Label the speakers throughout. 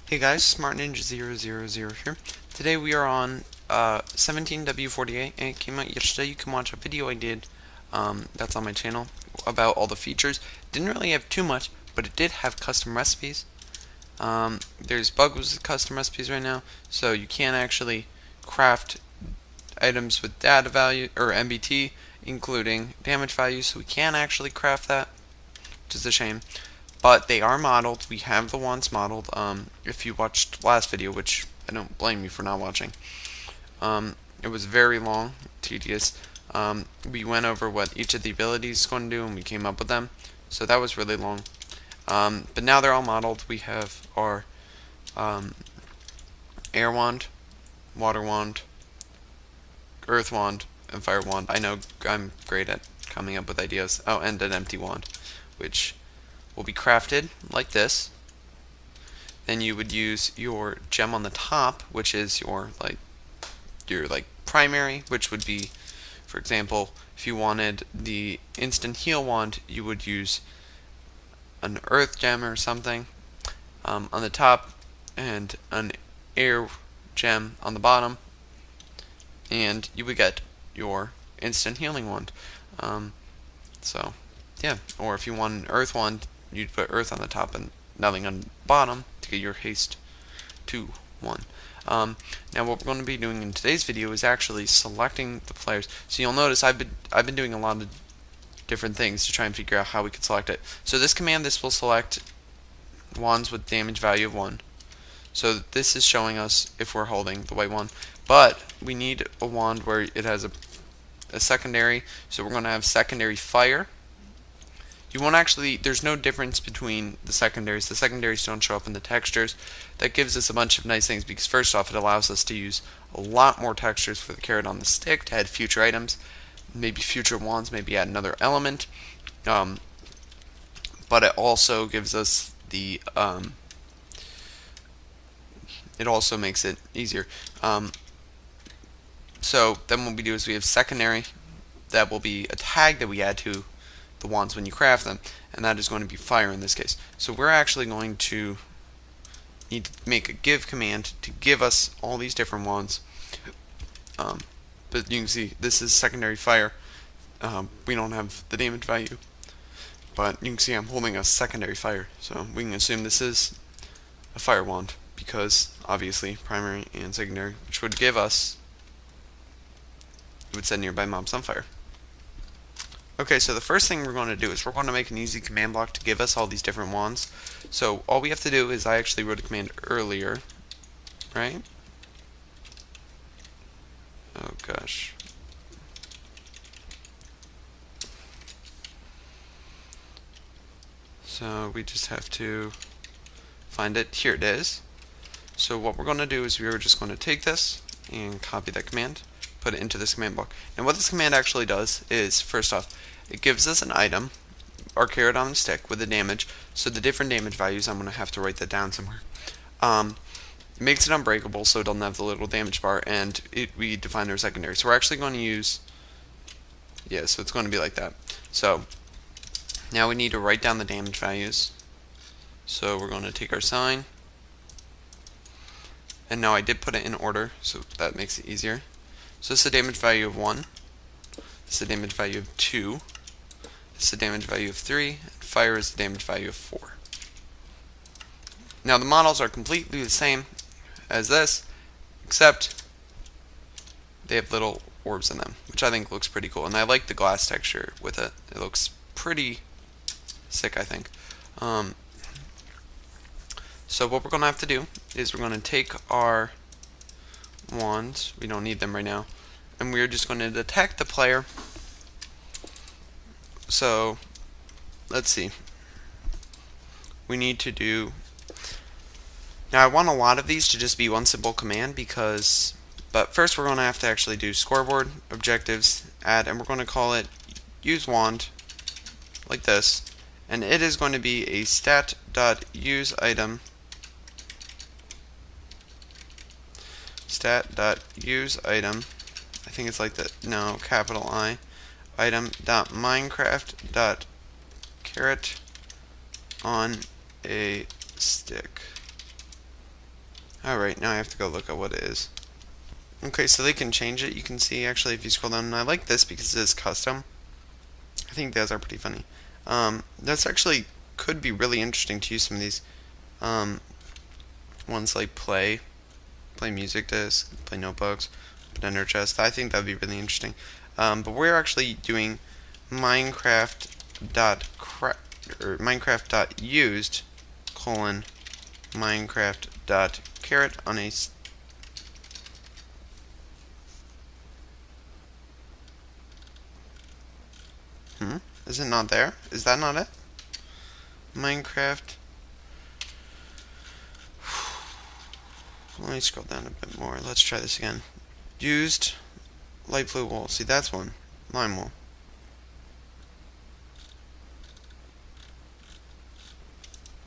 Speaker 1: Hey guys, SmartNinja000 here. Today we are on 17W48, and it came out yesterday. You can watch a video I did that's on my channel about all the features. Didn't really have too much, but it did have custom recipes. There's bugs with custom recipes right now, so you can't actually craft items with data value or MBT, including damage values, so we can't actually craft that, which is a shame. But they are modeled. We have the ones modeled. If you watched last video, which I don't blame you for not watching, it was very long, tedious. We went over what each of the abilities is going to do, and we came up with them. So that was really long. But now they're all modeled. We have our air wand, water wand, earth wand, and fire wand. I know I'm great at coming up with ideas. Oh, and an empty wand, which will be crafted like this. Then you would use your gem on the top, which is your primary, which would be, for example, if you wanted the instant heal wand, you would use an earth gem or something on the top, and an air gem on the bottom, and you would get your instant healing wand. So yeah, or if you want an earth wand, you'd put earth on the top and nothing on the bottom to get your haste 2 1. Now what we're going to be doing in today's video is actually selecting the players. So you'll notice I've been doing a lot of different things to try and figure out how we can select it. So this command, this will select wands with damage value of 1. So this is showing us if we're holding the white one. But we need a wand where it has a secondary. So we're going to have secondary fire. You won't actually, there's no difference between the secondaries. The secondaries don't show up in the textures. That gives us a bunch of nice things because first off, it allows us to use a lot more textures for the carrot on the stick to add future items, maybe future wands, maybe add another element. But it also gives us the, it also makes it easier. So then what we do is we have secondary. That will be a tag that we add to the wands when you craft them, and that is going to be fire in this case. So we're actually going to need to make a give command to give us all these different wands. But you can see this is secondary fire. We don't have the damage value, but you can see I'm holding a secondary fire, so we can assume this is a fire wand because obviously primary and secondary, which would give us, it would set nearby mobs on fire. Okay, so the first thing we're going to do is we're going to make an easy command block to give us all these different wands. So all we have to do is, I actually wrote a command earlier, right? Oh gosh. So we just have to find it. Here it is. So what we're going to do is we're just going to take this and copy that command, put it into this command block. And what this command actually does is, first off, it gives us an item, our carrot on the stick, with the damage. So the different damage values, I'm going to have to write that down somewhere. It makes it unbreakable, so it doesn't have the little damage bar, and we define our secondary. So we're actually going to use, yeah, so it's going to be like that. So now we need to write down the damage values. So we're going to take our sign, and now I did put it in order, so that makes it easier. So this is the damage value of 1. This is the damage value of 2. This is the damage value of 3. And fire is the damage value of 4. Now the models are completely the same as this, except they have little orbs in them, which I think looks pretty cool. And I like the glass texture with it. It looks pretty sick, I think. So what we're going to have to do is we're going to take our wands, we don't need them right now, and we're just going to detect the player. So let's see, we need to do, now I want a lot of these to just be one simple command but first we're going to have to actually do scoreboard, objectives, add, and we're going to call it use wand like this, and it is going to be a stat.useItem stat.useItem, I think it's like that, no, capital I, item.minecraft.carrot on a stick. Alright, now I have to go look at what it is. Okay, so they can change it. You can see actually if you scroll down, and I like this because it is custom. I think those are pretty funny. That's actually could be really interesting to use some of these ones like play music disc, play notebooks, put under chest. I think that would be really interesting. But we're actually doing Minecraft.used colon Minecraft.caret on a Is it not there? Is that not it? Minecraft. Let me scroll down a bit more. Let's try this again. Used light blue wool. See, that's one. Lime wool.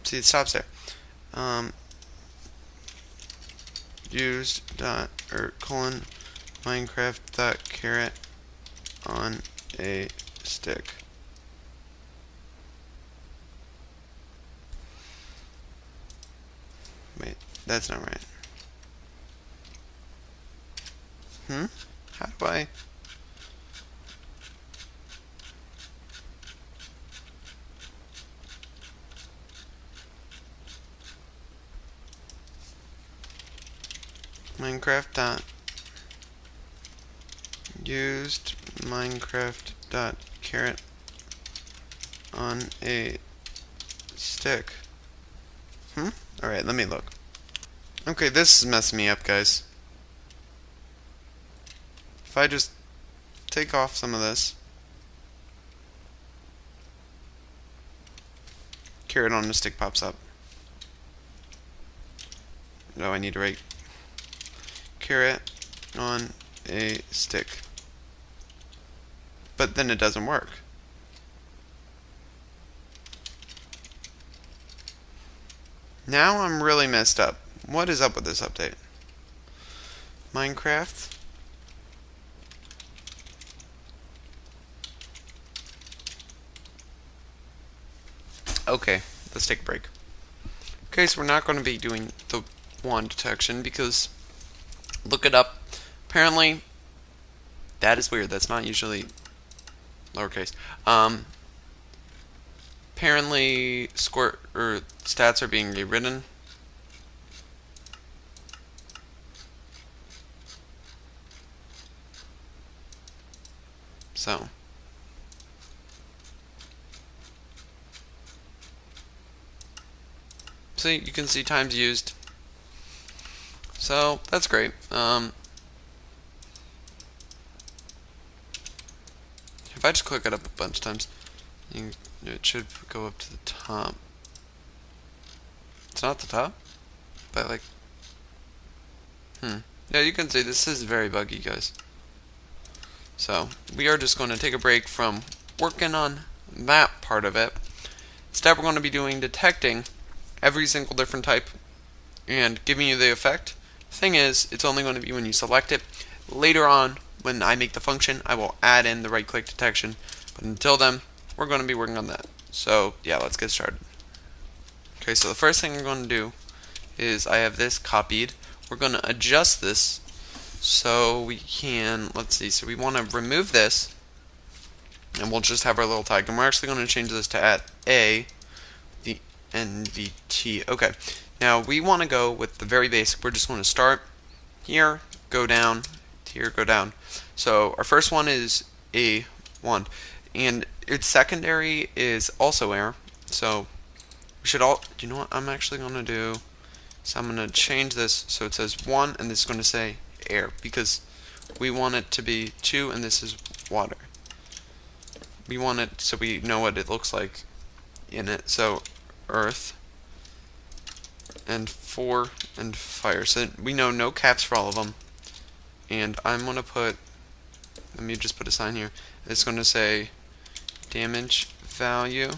Speaker 1: See, it stops there. Used dot or colon Minecraft dot caret on a stick. Wait, that's not right. How do I? Minecraft dot used Minecraft dot caret on a stick. Alright, let me look. Okay, this is messing me up, guys. If I just take off some of this, carrot on a stick pops up. No, I need to write carrot on a stick. But then it doesn't work. Now I'm really messed up. What is up with this update? Minecraft. Okay, let's take a break. Okay, so we're not going to be doing the wand detection because look it up. Apparently, that is weird. That's not usually lowercase. Apparently, stats are being rewritten. So. See, you can see times used. So, that's great. If I just click it up a bunch of times, it should go up to the top. It's not the top, but like, yeah, you can see this is very buggy, guys. So, we are just going to take a break from working on that part of it. Instead, we're going to be doing detecting every single different type and giving you the effect. The thing is, it's only going to be when you select it. Later on, when I make the function, I will add in the right-click detection. But until then, we're going to be working on that. So, yeah, let's get started. Okay, so the first thing we're going to do is I have this copied. We're going to adjust this so we can, let's see, so we want to remove this, and we'll just have our little tag. And we're actually going to change this to @a, the NVT. Okay, now we want to go with the very basic. We're just going to start here, go down, here, go down. So our first one is A1, and its secondary is also air. So we should all, you know what I'm actually going to do? So I'm going to change this so it says 1, and this is going to say air, because we want it to be 2, and this is water. We want it so we know what it looks like in it. So earth, and 4, and fire. So we know no caps for all of them. And I'm going to put, let me just put a sign here. It's going to say damage value.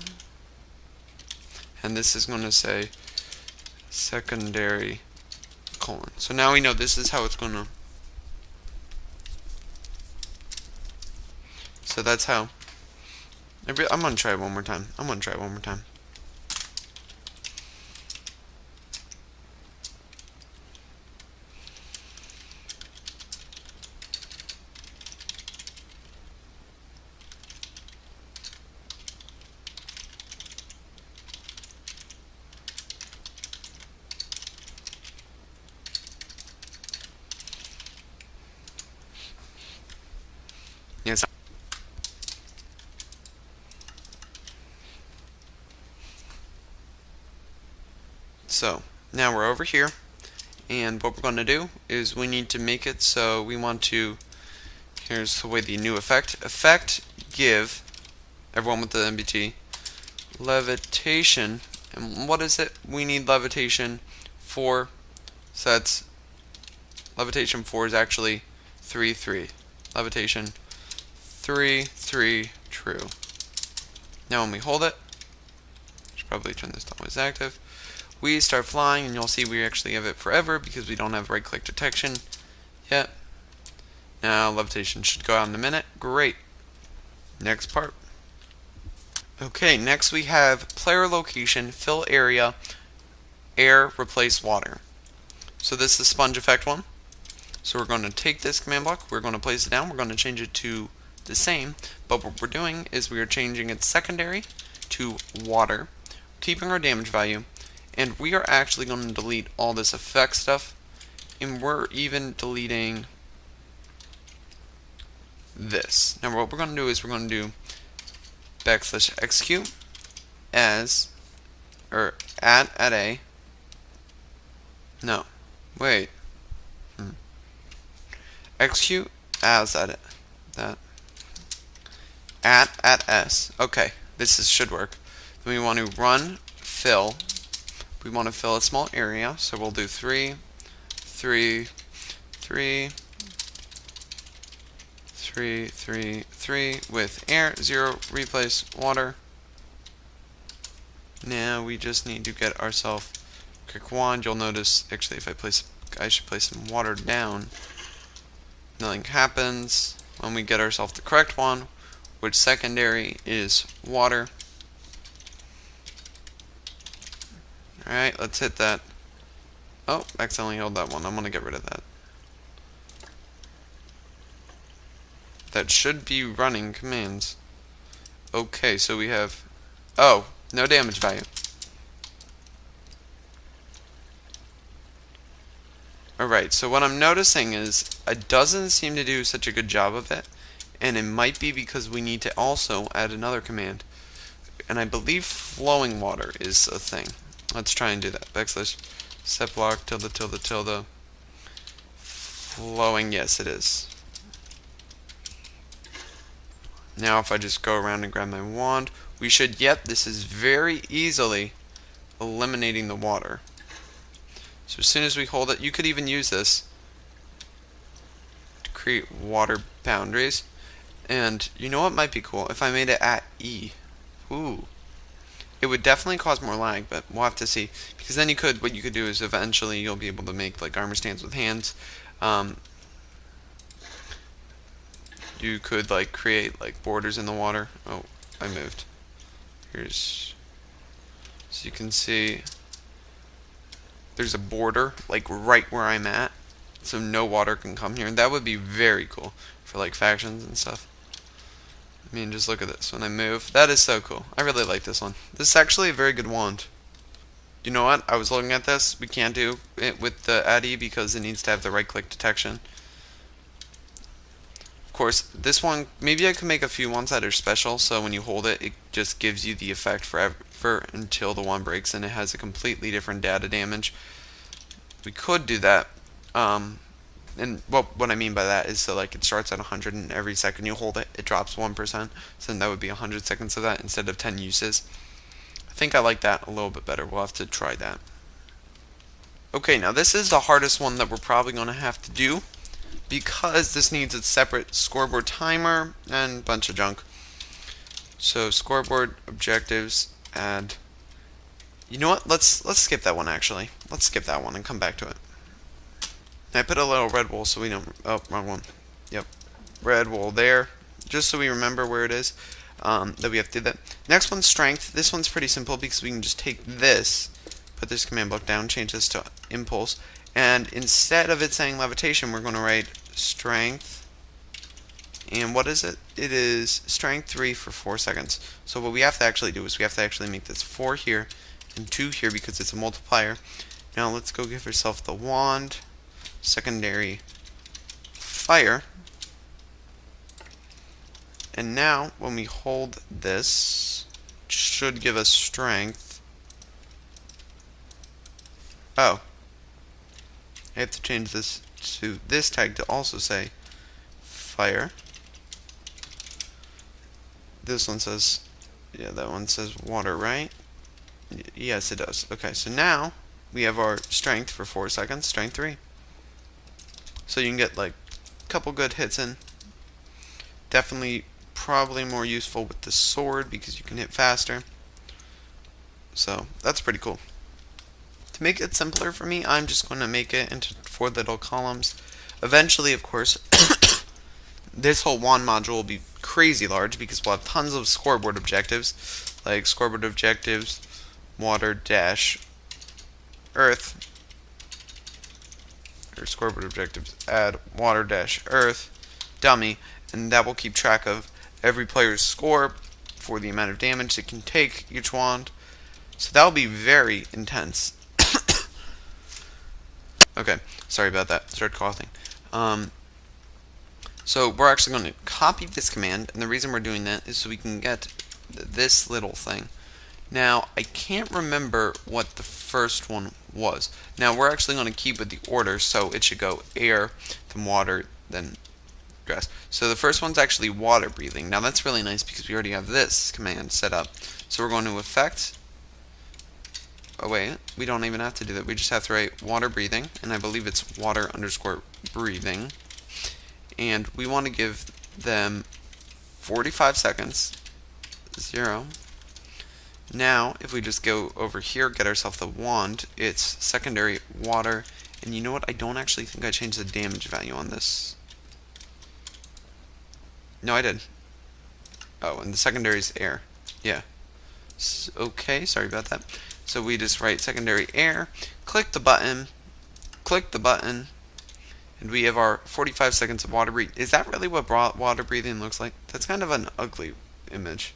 Speaker 1: And this is going to say secondary colon. So now we know this is how it's going to. So that's how. I'm going to try it one more time. now we're over here, and what we're going to do is we need to make it so we want to, here's the way the new effect give, everyone with the MBT, levitation, and what is it? We need levitation 4, so that's, levitation 4 is actually 3, 3. Levitation 3, 3, true. Now when we hold it, should probably turn this to always active, we start flying, and you'll see we actually have it forever because we don't have right click detection yet. Now levitation should go out in a minute. Great. Next part. Okay, next we have player location, fill area, air, replace water. So this is the sponge effect one. So we're going to take this command block, we're going to place it down, we're going to change it to the same, but what we're doing is we are changing its secondary to water, keeping our damage value, and we are actually going to delete all this effect stuff, and we're even deleting this. Now what we're going to do is we're going to do \execute as, or at a, no, wait, execute as that at s. Okay, this should work. Then we want to run fill. We want to fill a small area, so we'll do 3, 3, 3, 3, 3, 3 with air, 0, replace water. Now we just need to get ourselves a quick wand. You'll notice, actually, if I should place some water down. Nothing happens when we get ourselves the correct one, which secondary is water. Alright, let's hit that. Oh, accidentally held that one. I'm going to get rid of that. That should be running commands. Okay, so we have, oh, no damage value. Alright, so what I'm noticing is it doesn't seem to do such a good job of it, and it might be because we need to also add another command. And I believe flowing water is a thing. Let's try and do that. \, set block, tilde, tilde, tilde. Flowing, yes it is. Now if I just go around and grab my wand, we should, yep, this is very easily eliminating the water. So as soon as we hold it, you could even use this to create water boundaries. And you know what might be cool? If I made it at E. Ooh. It would definitely cause more lag, but we'll have to see. Because then what you could do is eventually you'll be able to make like armor stands with hands. You could like create like borders in the water. Oh, I moved. Here's, so you can see there's a border like right where I'm at, so no water can come here, and that would be very cool for like factions and stuff. I mean, just look at this when I move. That is so cool. I really like this one. This is actually a very good wand. You know what? I was looking at this. We can't do it with the ADI because it needs to have the right click detection. Of course, this one, maybe I could make a few ones that are special, so when you hold it, it just gives you the effect forever until the one breaks and it has a completely different data damage. We could do that. And what I mean by that is, so like it starts at 100 and every second you hold it, it drops 1%. So then that would be 100 seconds of that instead of 10 uses. I think I like that a little bit better. We'll have to try that. Okay, now this is the hardest one that we're probably going to have to do, because this needs a separate scoreboard timer and a bunch of junk. So scoreboard objectives, add. You know what? Let's skip that one actually. Let's skip that one and come back to it. And I put a little red wool so we don't. Oh, wrong one. Yep, red wool there, just so we remember where it is. That we have to do that. Next one's strength. This one's pretty simple because we can just take this, put this command block down, change this to impulse, and instead of it saying levitation, we're going to write strength. And what is it? It is strength 3 for 4 seconds. So what we have to actually do is we have to actually make this 4 here and 2 here because it's a multiplier. Now let's go give ourselves the wand, secondary fire. And now when we hold this, it should give us strength. Oh, I have to change this to this tag to also say fire. This one says, yeah, that one says water, right? Yes, it does. Okay, so now we have our strength for 4 seconds, strength 3. So you can get like a couple good hits in. Definitely, probably more useful with the sword because you can hit faster. So that's pretty cool. To make it simpler for me, I'm just going to make it into 4 little columns. Eventually, of course, this whole wand module will be crazy large because we'll have tons of scoreboard objectives, like scoreboard objectives, water dash earth, or scoreboard objectives, add water dash earth, dummy, and that will keep track of every player's score for the amount of damage it can take each wand. So that will be very intense. Okay, sorry about that. Started coughing. So we're actually going to copy this command, and the reason we're doing that is so we can get this little thing. Now, I can't remember what the first one was. Now, we're actually going to keep with the order, so it should go air, then water, then grass. So the first one's actually water breathing. Now, that's really nice because we already have this command set up. So we're going to effect. Oh, wait, we don't even have to do that. We just have to write water breathing, and I believe it's water underscore breathing. And we want to give them 45 seconds, 0. Now, if we just go over here, get ourselves the wand, it's secondary water. And you know what? I don't actually think I changed the damage value on this. No, I did. Oh, and the secondary is air. Yeah. Okay, sorry about that. So we just write secondary air, click the button, and we have our 45 seconds of water breathing. Is that really what water breathing looks like? That's kind of an ugly image.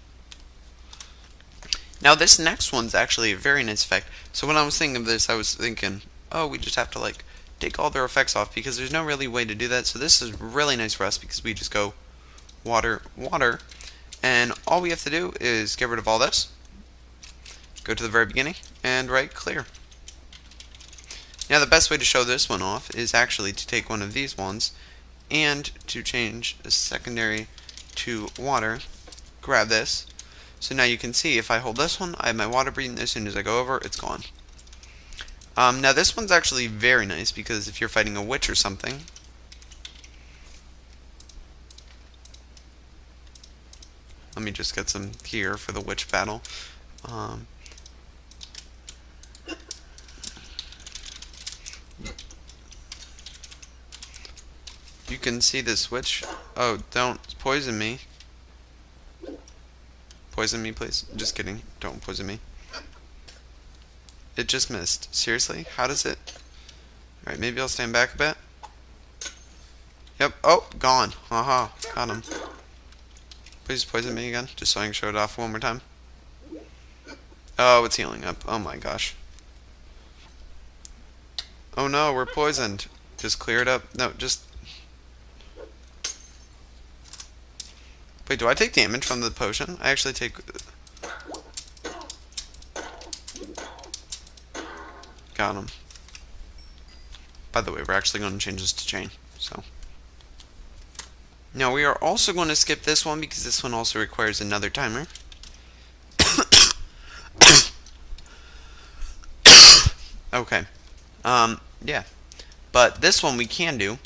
Speaker 1: Now this next one's actually a very nice effect. So when I was thinking of this, I was thinking, oh, we just have to like take all their effects off because there's no really way to do that. So this is really nice for us because we just go water, water, and all we have to do is get rid of all this, go to the very beginning, and write clear. Now the best way to show this one off is actually to take one of these ones and to change the secondary to water, grab this. So now you can see if I hold this one, I have my water breathing. As soon as I go over, it's gone. Now this one's actually very nice because if you're fighting a witch or something, let me just get some gear for the witch battle. You can see this witch. Oh, don't poison me. Poison me, please. Just kidding. Don't poison me. It just missed. Seriously? How does it? Alright, maybe I'll stand back a bit. Yep. Oh, gone. Haha. Got him. Please poison me again, just so I can show it off one more time. Oh, it's healing up. Oh my gosh. Oh no, we're poisoned. Just clear it up. No, just... Wait, do I take damage from the potion? I actually take... Got him. By the way, we're actually going to change this to chain, so... Now we are also going to skip this one because this one also requires another timer. Okay. Yeah. But this one we can do.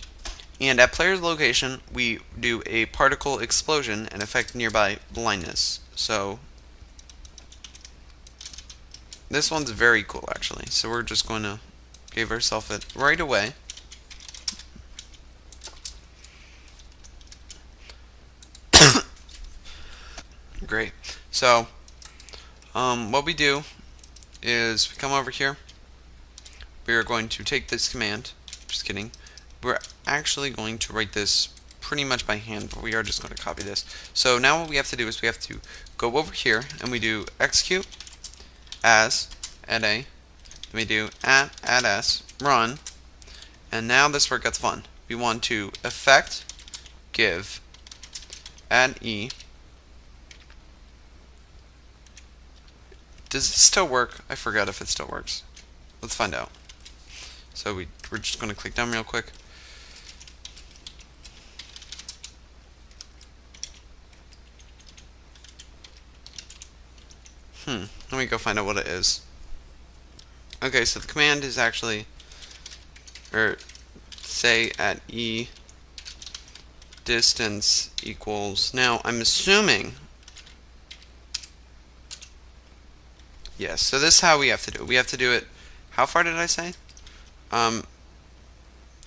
Speaker 1: And at player's location, we do a particle explosion and affect nearby blindness. So this one's very cool, actually. So we're just going to give ourselves it right away. Great. So what we do is we come over here. We are going to take this command. Just kidding. We're actually going to write this pretty much by hand, but we are just going to copy this. So now what we have to do is we have to go over here and we do execute as add a, then we do add s, run, and now this where it gets fun. We want to effect give add e. Does it still work? I forgot if it still works. Let's find out. So we're just going to click done real quick. Let me go find out what it is. Okay, so the command is actually, or say at E distance equals, now I'm assuming, yes, so this is how we have to do it. We have to do it, how far did I say?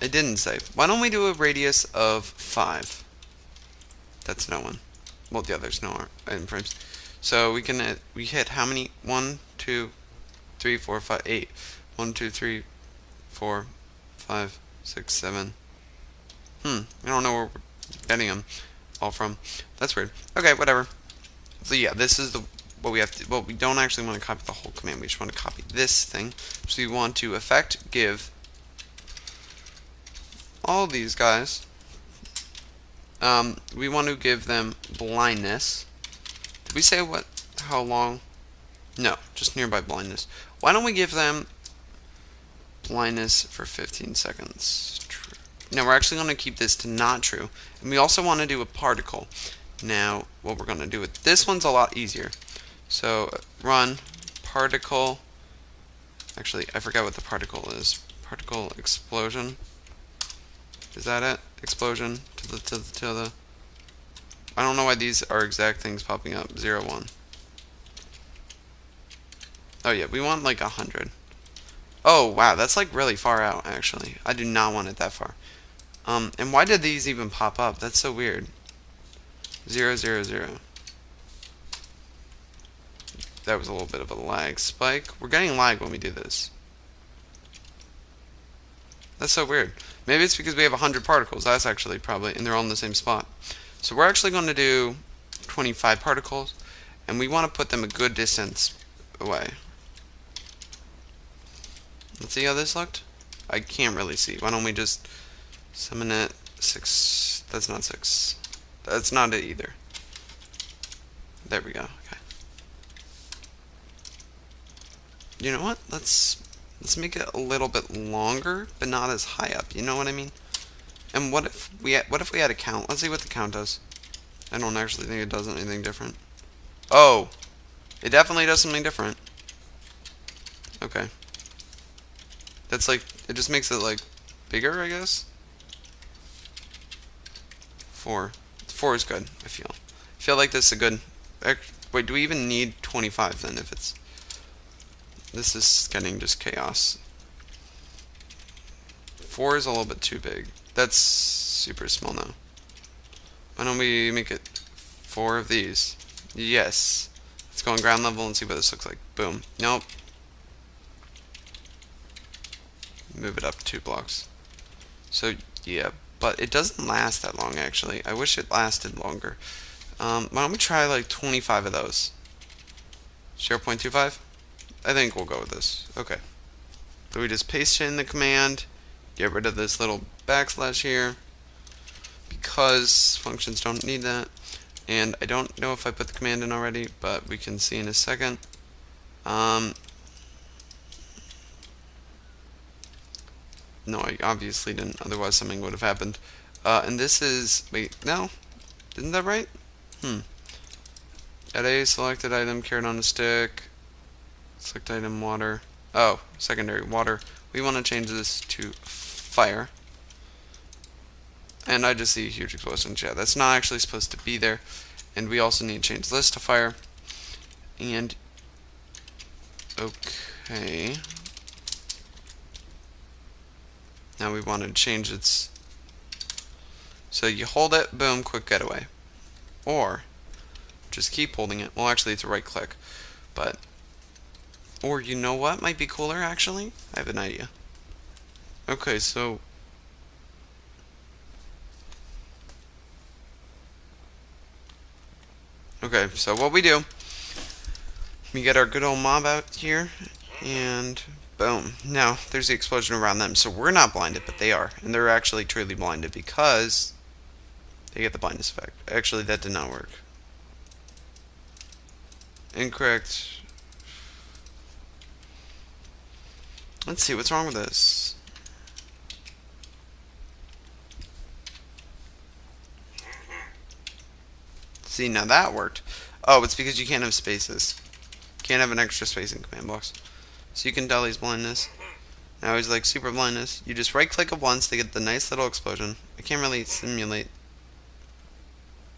Speaker 1: It didn't say. Why don't we do a radius of 5? That's no one. Well, yeah, there's no item frames. So we hit how many? 1, 2, 3, 4, 5, 8. 1, 2, 3, 4, 5, 6, 7. I don't know where we're getting them all from. That's weird. Okay, whatever. So yeah, this is what we have to. Well, we don't actually want to copy the whole command. We just want to copy this thing. So we want to effect give all these guys. We want to give them blindness. Did we say how long? No, just nearby blindness. Why don't we give them blindness for 15 seconds? True. Now we're actually going to keep this to not true. And we also want to do a particle. Now, what we're going to do with this one's a lot easier. So, run particle. Actually, I forgot what the particle is. Particle explosion. Is that it? Explosion to the. I don't know why these are exact things popping up. 0, 1. Oh yeah, we want like 100. Oh wow, that's like really far out actually. I do not want it that far. And why did these even pop up? That's so weird. 0, 0, 0. That was a little bit of a lag spike. We're getting lag when we do this. That's so weird. Maybe it's because we have 100 particles. That's actually probably, and they're all in the same spot. So we're actually going to do 25 particles, and we want to put them a good distance away. Let's see how this looked. I can't really see. Why don't we just summon it? 6. That's not 6. That's not it either. There we go. Okay. You know what? Let's make it a little bit longer, but not as high up. You know what I mean? And what if we had a count? Let's see what the count does. I don't actually think it does anything different. Oh, it definitely does something different. Okay. That's like, it just makes it like bigger, I guess. 4. 4 is good. I feel like this is a good. Wait, do we even need 25 then? If it's this is getting just chaos. 4 is a little bit too big. That's super small now. Why don't we make it 4 of these? Yes. Let's go on ground level and see what this looks like. Boom. Nope. Move it up 2 blocks. So yeah, but it doesn't last that long actually. I wish it lasted longer. Why don't we try like 25 of those? 0.25? I think we'll go with this. Okay. So we just paste in the command, get rid of this little backslash here, because functions don't need that. And I don't know if I put the command in already, but we can see in a second. No, I obviously didn't, otherwise something would have happened. And this is, wait, no? Isn't that right? At A, selected item, carrot on a stick. Select item, water. Oh, secondary, water. We want to change this to fire. And I just see a huge explosion. Yeah, that's not actually supposed to be there. And we also need to change this to fire. And, okay. Now we want to change its. So you hold it, boom, quick getaway. Or just keep holding it. Well, actually, it's a right click. But, or you know what might be cooler, actually? I have an idea. Okay, so. Okay, so what we do, we get our good old mob out here, and boom. Now, there's the explosion around them, so we're not blinded, but they are. And they're actually truly blinded because they get the blindness effect. Actually, that did not work. Incorrect. Let's see, what's wrong with this? See, now that worked. Oh, it's because you can't have spaces. Can't have an extra space in command blocks. So you can tell he's blindness. Now he's like super blindness. You just right click it once to get the nice little explosion. I can't really simulate.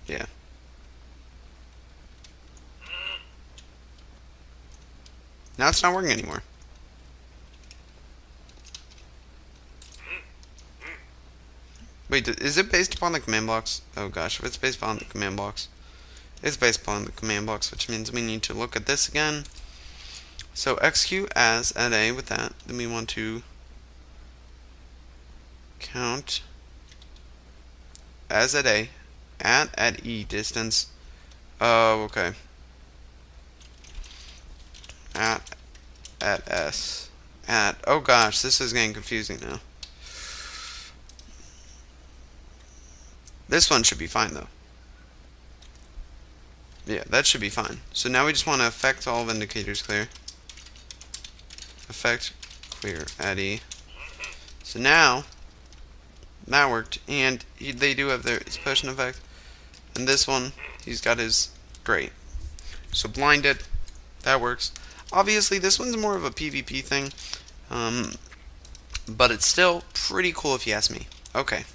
Speaker 1: Yeah. Now it's not working anymore. Wait, is it based upon the command blocks? Oh gosh, if it's based upon the command blocks. It's based upon the command blocks, which means we need to look at this again. So execute as at A with that. Then we want to count as at A at E distance. Oh, okay. At S. At, oh gosh, this is getting confusing now. This one should be fine though. Yeah, that should be fine. So now we just want to affect all of indicators clear. Effect clear at E. So now that worked, and they do have their explosion effect. And this one, he's got his great. So blinded, that works. Obviously, this one's more of a PvP thing, but it's still pretty cool if you ask me. Okay.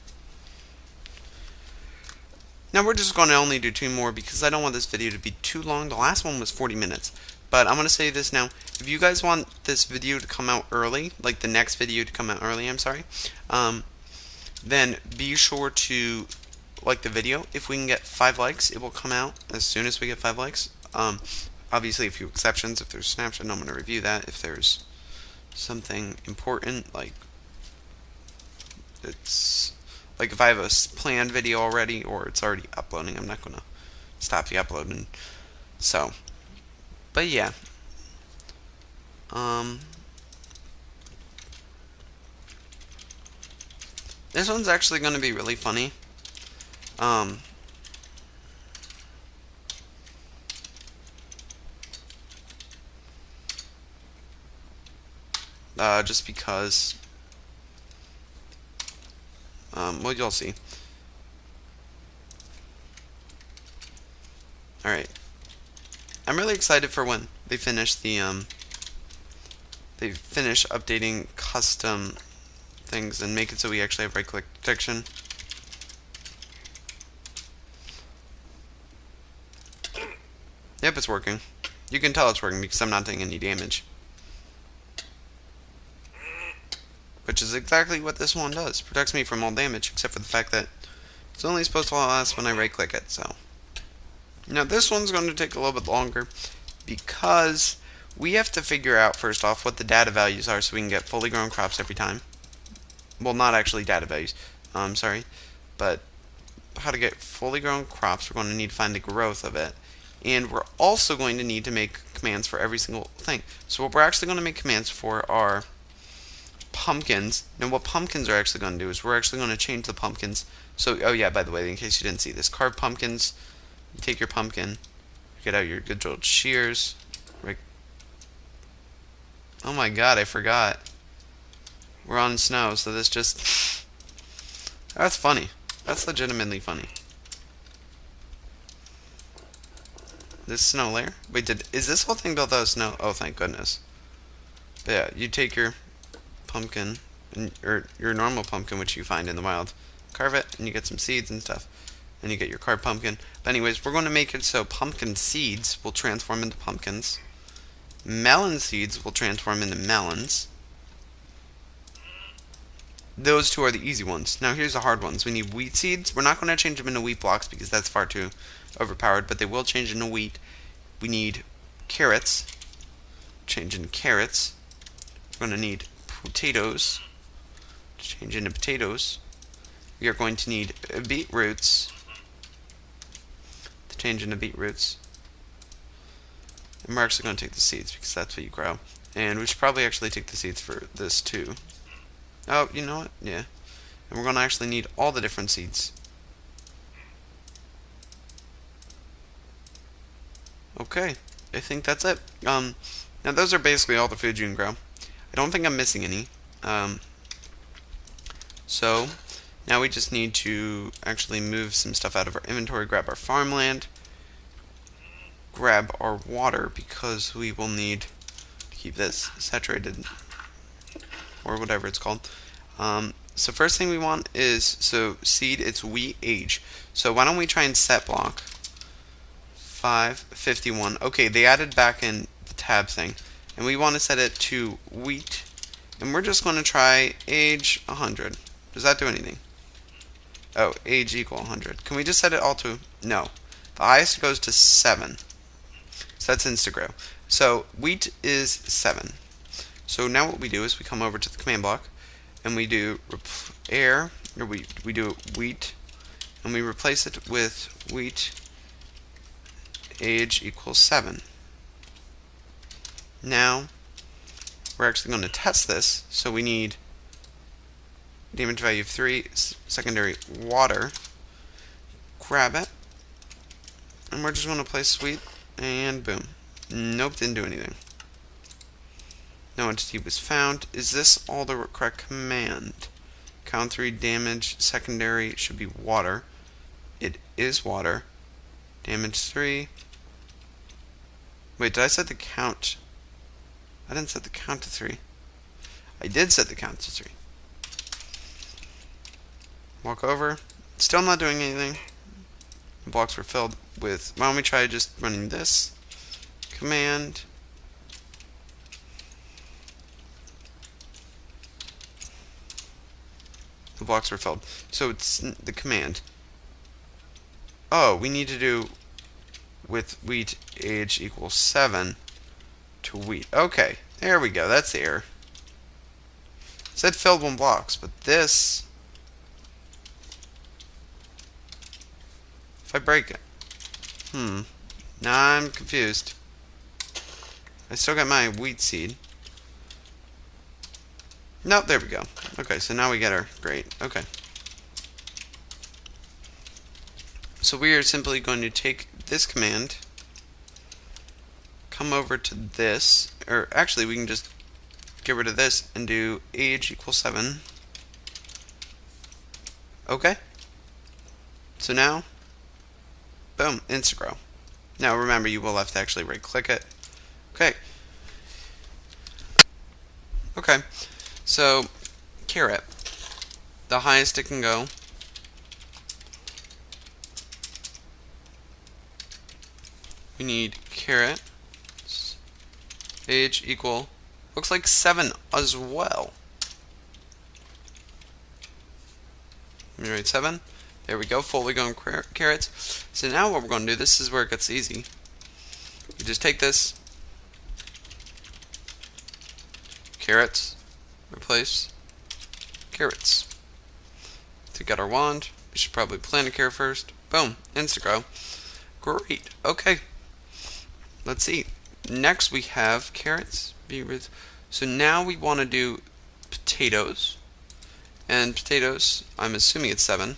Speaker 1: Now we're just going to only do 2 more because I don't want this video to be too long. The last one was 40 minutes. But I'm going to say this now. If you guys want this video to come out early, like the next video to come out early, I'm sorry, then be sure to like the video. If we can get 5 likes, it will come out as soon as we get 5 likes. Obviously, a few exceptions. If there's Snapchat, I'm going to review that. If there's something important, like it's... Like if I have a planned video already or it's already uploading, I'm not going to stop the uploading. So, but yeah. This one's actually going to be really funny. Just because... well, you'll see. Alright. I'm really excited for when they finish the, they finish updating custom things and make it so we actually have right-click detection. Yep, it's working. You can tell it's working because I'm not taking any damage. Which is exactly what this one does. Protects me from all damage, except for the fact that it's only supposed to last when I right-click it, so. Now this one's going to take a little bit longer, because we have to figure out, first off, what the data values are so we can get fully grown crops every time. Well, not actually data values, sorry. But how to get fully grown crops, we're going to need to find the growth of it. And we're also going to need to make commands for every single thing. So what we're actually going to make commands for are pumpkins. Now what pumpkins are actually going to do is we're actually going to change the pumpkins. So, oh yeah, by the way, in case you didn't see this, carve pumpkins. You take your pumpkin, get out your good old shears. Right. Oh my god, I forgot. We're on snow, so this just... That's funny. That's legitimately funny. This snow layer? Wait, is this whole thing built out of snow? Oh, thank goodness. But yeah, you take your pumpkin, or your normal pumpkin, which you find in the wild, carve it, and you get some seeds and stuff. And you get your carved pumpkin. But anyways, we're going to make it so pumpkin seeds will transform into pumpkins. Melon seeds will transform into melons. Those 2 are the easy ones. Now here's the hard ones. We need wheat seeds. We're not going to change them into wheat blocks because that's far too overpowered, but they will change into wheat. We need carrots. Change into carrots. We're going to need potatoes. Change into potatoes. We are going to need beetroots to change into beetroots. And we're actually going to take the seeds because that's what you grow. And we should probably actually take the seeds for this too. Oh, you know what? Yeah. And we're going to actually need all the different seeds. Okay. I think that's it. Now those are basically all the food you can grow. I don't think I'm missing any. So now we just need to actually move some stuff out of our inventory, grab our farmland, grab our water because we will need to keep this saturated, or whatever it's called. So first thing we want is, so seed, it's wheat age. So why don't we try and set block 551. Okay, they added back in the tab thing, and we want to set it to wheat, and we're just going to try age 100. Does that do anything? Oh, age equal 100. Can we just set it all to, no. The highest goes to 7. So that's insta-grow. So wheat is 7. So now what we do is we come over to the command block, and we do we do wheat, and we replace it with wheat age equals 7. Now we're actually going to test this, so we need damage value of 3, secondary water, grab it, and we're just going to place wheat, and boom. Nope, didn't do anything. No entity was found. Is this all the correct command? Count 3 damage, secondary should be water. It is water. Damage 3. Wait, did I set the count? I didn't set the count to 3. I did set the count to 3. Walk over. Still not doing anything. The blocks were filled with, why don't we try just running this command. The blocks were filled. So it's the command. Oh, we need to do with wheat age equals 7 to wheat. Okay, there we go. That's the error. It said filled when blocks, but this, if I break it, now I'm confused. I still got my wheat seed. Nope, there we go. Okay, so now we get our, great, okay. So we are simply going to take this command, come over to this, or actually we can just get rid of this and do age equals 7. Okay. So now, boom, insta-grow. Now remember, you will have to actually right click it. Okay. Okay. So, carrot. The highest it can go. We need carrot. Age equal. Looks like 7 as well. Let me write 7. There we go. Fully grown carrots. So now what we're going to do, this is where it gets easy. We just take this. Carrots. Replace carrots. Take out our wand. We should probably plant a carrot first. Boom. Insta-grow. Great. Okay. Let's see. Next we have carrots. So now we want to do potatoes. And potatoes, I'm assuming it's 7.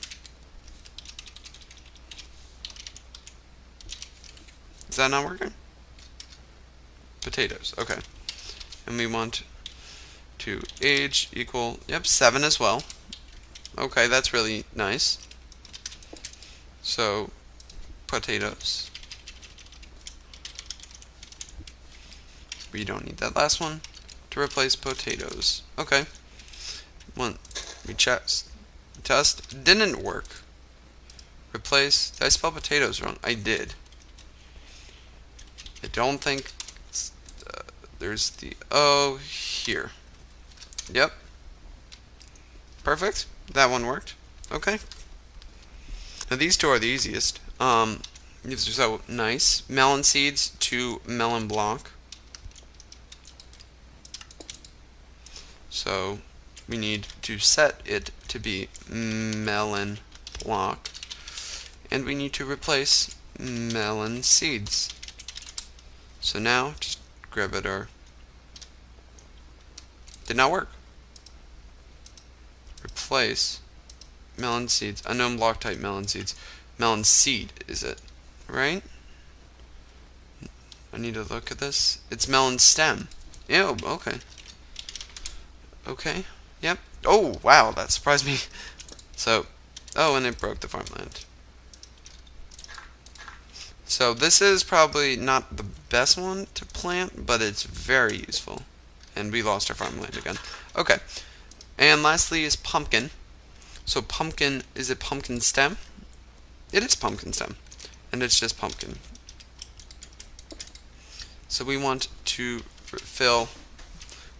Speaker 1: Is that not working? Potatoes. Okay. And we want to age equal, yep, 7 as well. Okay, that's really nice. So, potatoes. We don't need that last one to replace potatoes. Okay. We test. Didn't work. Replace. Did I spell potatoes wrong? I did. I don't think there's the O here. Yep. Perfect. That one worked. Okay. Now these two are the easiest. These are so nice. Melon seeds to melon block. So we need to set it to be melon block. And we need to replace melon seeds. So now just grab it or did not work. Replace melon seeds. Unknown block type melon seeds. Melon seed, is it? Right? I need to look at this. It's melon stem. Ew, okay. Okay, yep. Oh, wow, that surprised me. So, oh, and it broke the farmland. So this is probably not the best one to plant, but it's very useful. And we lost our farmland again. Okay. And lastly is pumpkin. So pumpkin, is it pumpkin stem? It is pumpkin stem. And it's just pumpkin. So we want to fill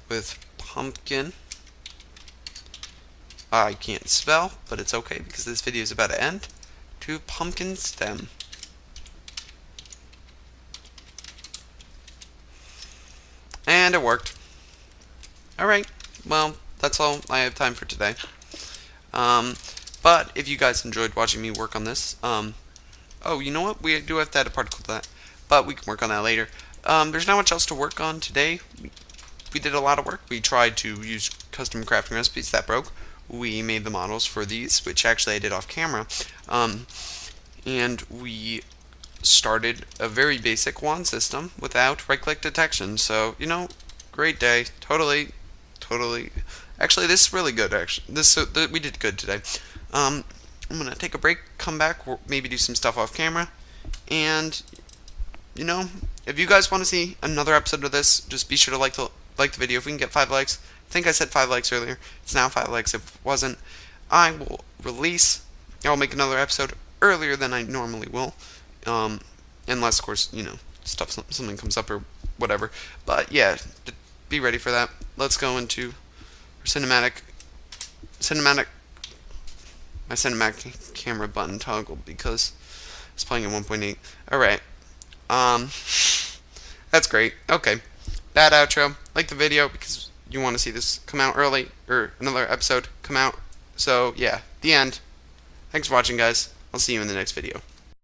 Speaker 1: with pumpkin. I can't spell, but it's okay because this video is about to end. To pumpkin stem. And it worked. Alright, well, that's all I have time for today. But if you guys enjoyed watching me work on this, oh, you know what? We do have to add a particle to that, but we can work on that later. There's not much else to work on today. We did a lot of work. We tried to use custom crafting recipes that broke. We made the models for these, which actually I did off camera. And we started a very basic wand system without right-click detection. So, you know, great day. Totally. Actually, this is really good. Actually, we did good today. I'm gonna take a break, come back, maybe do some stuff off camera, and you know, if you guys want to see another episode of this, just be sure to like the video. If we can get 5 likes, I think I said 5 likes earlier. It's now 5 likes. If it wasn't, I will I'll make another episode earlier than I normally will, unless of course, you know, something comes up or whatever. But yeah, be ready for that. Let's go into our cinematic. My cinematic camera button toggled because it's playing at 1.8. Alright. That's great. Okay. Bad outro. Like the video because you want to see this come out early, or another episode come out. So, yeah. The end. Thanks for watching, guys. I'll see you in the next video.